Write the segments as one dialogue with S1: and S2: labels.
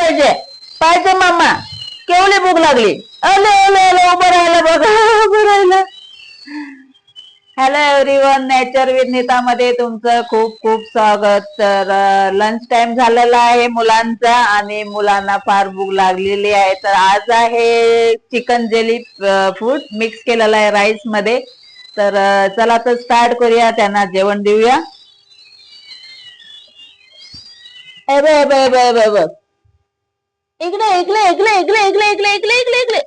S1: पाहिजे पाहिजे मामा. केवढी भूक लागली. अले अले अले उभं राहिलं बघा उभं राहिलं. Hello everyone, nature with Neeta मध्ये तुमचं खूप खूप स्वागत. तर लंच टाइम झालेला आहे मुलांचा आणि मुलांना फार भूक लागलेली आहे. तर आज आहे चिकन जेली फूड मिक्स केलेला आहे राईस मध्ये. तर चला तर स्टार्ट करूया, त्यांना जेवण देऊया. इकडे इकडे इकडे इकडे इकडे इकडे इकडे इकडे इकडे.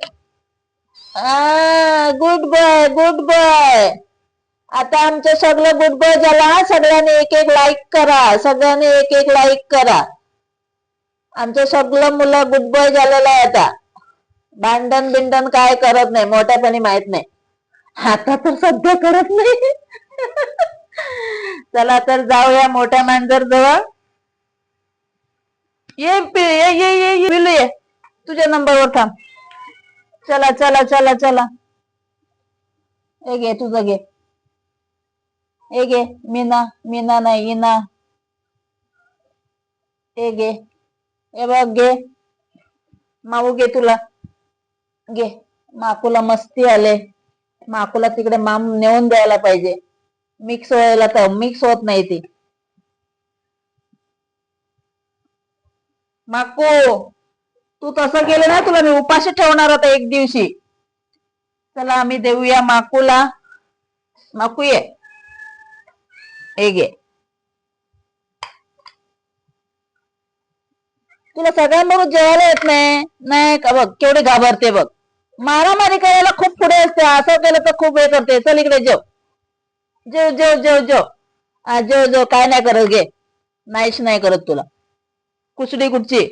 S1: Good boy good boy. आता आमचं सगळं गुड बॉय झाला. सगळ्यांनी एक एक लाईक करा. सगळ्यांनी एक एक लाईक करा. आमचं सगळं मुलं गुड बॉय झालेलं आहे. आता भांडण बिंडण काय करत नाही, मोठ्यापणी माहित नाही. आता तर सध्या करत नाही. चला तर जाऊया मोठ्या मांजर जवळ. ये ये ये ये पिलू ये, तुझ्या नंबरवर थांब. चला चला चला चला. हे घे तुझं घे. हे घे मीना. मीना नाही इना. हे घे. हे बघ घे. माऊ घे तुला. घे. माकूला मस्ती आले. माकूला तिकडे माम नेऊन द्यायला पाहिजे. मिक्स व्हायला तर मिक्स होत नाही ती. माकू तू तसं केलं ना, तुला मी उपाशी ठेवणार होता एक दिवशी. चला आम्ही देऊया माकूला. माकू ये. हे घे. तुला सगळ्यांबरोबर जेवायला येत नाही नाही का? बघ केवढे घाबरते बघ. मारामारी करायला खूप पुढे असते. असं केलं तर खूप हे करते. चल इकडे जेव जेव जेव जेव जेव. जेव जेव. काय नाही करत घे. नाहीच नाही करत तुला. कुचडी कुठची.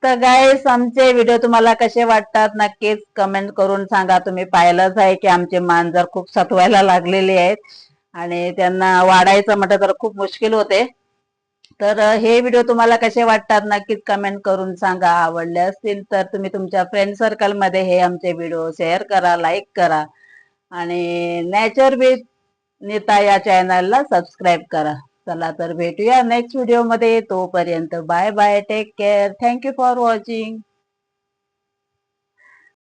S1: तर गाईस, आमचे व्हिडिओ तुम्हाला कसे वाटतात नक्कीच कमेंट करून सांगा. तुम्ही पाहिलंच आहे की आमचे मांजर खूप सतवायला लागलेले आहेत आणि त्यांना वाढायचं म्हटलं तर खूप मुश्किल होते. तर हे व्हिडिओ तुम्हाला कसे वाटतात नक्कीच कमेंट करून सांगा. आवडले असतील तर तुम्ही तुमच्या फ्रेंड सर्कल मध्ये हे आमचे व्हिडिओ शेअर करा, लाईक करा आणि नेचर विथ नीता या चॅनलला सबस्क्राईब करा. चला तर भेटूया नेक्स्ट व्हिडिओ मध्ये. तोपर्यंत bye bye. Take care. Thank you for watching.